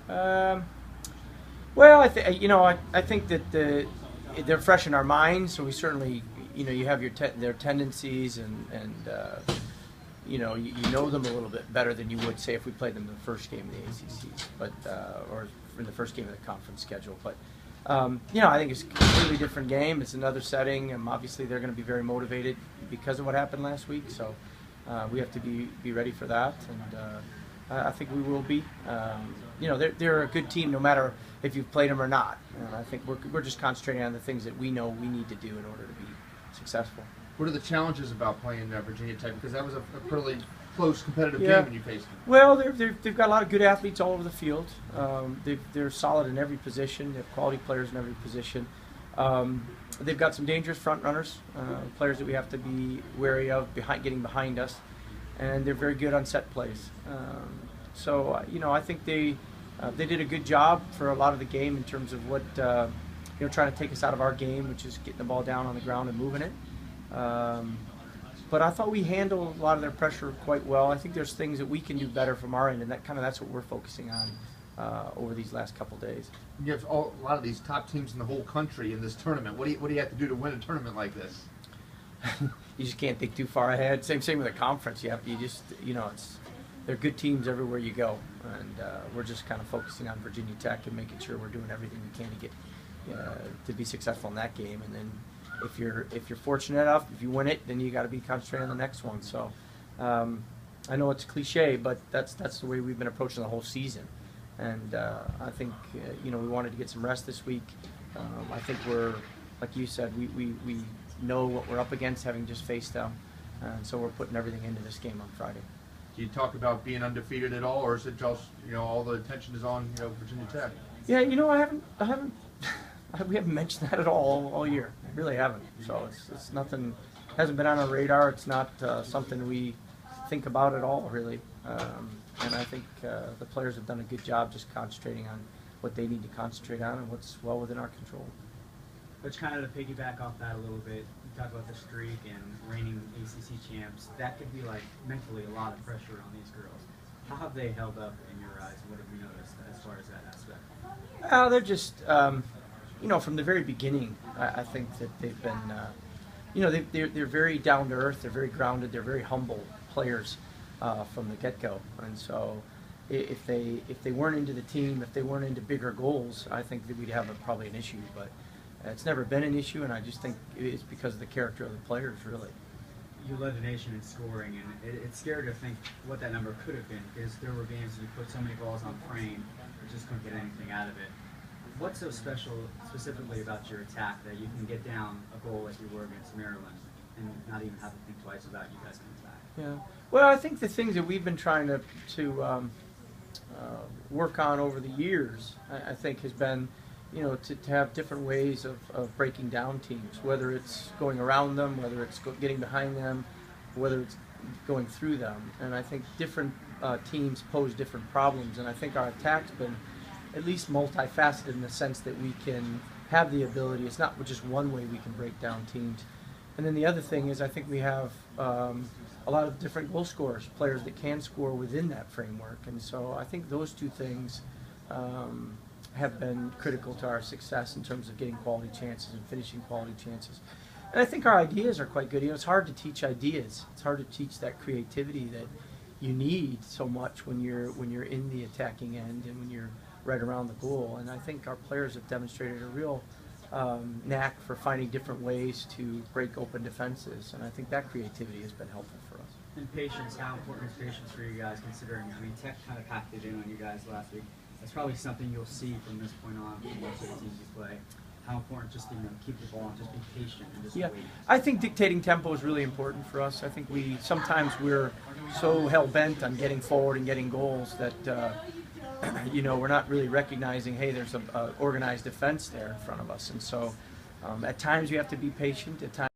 win? Well, I think that they're fresh in our minds, so we certainly, you have their tendencies, and you know them a little bit better than you would say if we played them in the first game of the ACC, but or in the first game of the conference schedule. But I think it's a completely different game. It's another setting, and obviously they're going to be very motivated because of what happened last week. So we have to be ready for that, and I think we will be. They're a good team no matter if you've played them or not. And I think we're just concentrating on the things that we know we need to do in order to be successful. What are the challenges about playing Virginia Tech? Because that was a pretty close competitive game when you faced them. Well, they've got a lot of good athletes all over the field. They're solid in every position. They have quality players in every position. They've got some dangerous front runners, players that we have to be wary of getting behind us, and they're very good on set plays. I think they did a good job for a lot of the game in terms of what trying to take us out of our game, which is getting the ball down on the ground and moving it. But I thought we handled a lot of their pressure quite well. I think there's things that we can do better from our end, and that's what we're focusing on over these last couple days. You have a lot of these top teams in the whole country in this tournament. What do you have to do to win a tournament like this? You just can't think too far ahead. Same with the conference. They're good teams everywhere you go, and we're just kind of focusing on Virginia Tech and making sure we're doing everything we can to get to be successful in that game. And then if you're fortunate enough, if you win it, then you got to be concentrating on the next one. So I know it's cliche, but that's the way we've been approaching the whole season. And I think we wanted to get some rest this week. I think we're, like you said, we know what we're up against, having just faced them, and so we're putting everything into this game on Friday. Do you talk about being undefeated at all, or is it just all the attention is on Virginia Tech? Yeah, I haven't. We haven't mentioned that at all year. I really haven't. So it's nothing. Hasn't been on our radar. It's not something we think about at all, really. And I think the players have done a good job just concentrating on what they need to concentrate on and what's well within our control. But kind of to piggyback off that a little bit, you talk about the streak and reigning ACC champs. That could be like mentally a lot of pressure on these girls. How have they held up in your eyes? What have you noticed as far as that aspect? They're just, from the very beginning, I think that they've been, they're very down to earth. They're very grounded. They're very humble players from the get-go. And so, if they weren't into the team, if they weren't into bigger goals, I think that we'd have probably an issue. But it's never been an issue, and I just think it's because of the character of the players, really. You led the nation in scoring, and it's scary to think what that number could have been, because there were games you put so many balls on frame, you just couldn't get anything out of it. What's so special specifically about your attack that you can get down a goal like you were against Maryland and not even have to think twice about you guys coming back? Yeah. Well, I think the things that we've been trying to work on over the years, I think, has been to have different ways of breaking down teams, whether it's going around them, whether it's getting behind them, whether it's going through them. And I think different teams pose different problems, and I think our attack's been at least multifaceted in the sense that we can have the ability, it's not just one way we can break down teams. And then the other thing is I think we have a lot of different goal scorers, players that can score within that framework. And so I think those two things have been critical to our success in terms of getting quality chances and finishing quality chances. And I think our ideas are quite good. It's hard to teach ideas. It's hard to teach that creativity that you need so much when you're in the attacking end and when you're right around the goal. And I think our players have demonstrated a real knack for finding different ways to break open defenses. And I think that creativity has been helpful for us. And patience, how important is patience for you guys, considering, Tech kind of packed it in on you guys last week. That's probably something you'll see from this point on from most of the teams you play. How important just to keep the ball and just be patient and just wait. I think dictating tempo is really important for us. I think sometimes we're so hell-bent on getting forward and getting goals that we're not really recognizing, hey, there's an organized defense there in front of us. And so at times you have to be patient. At times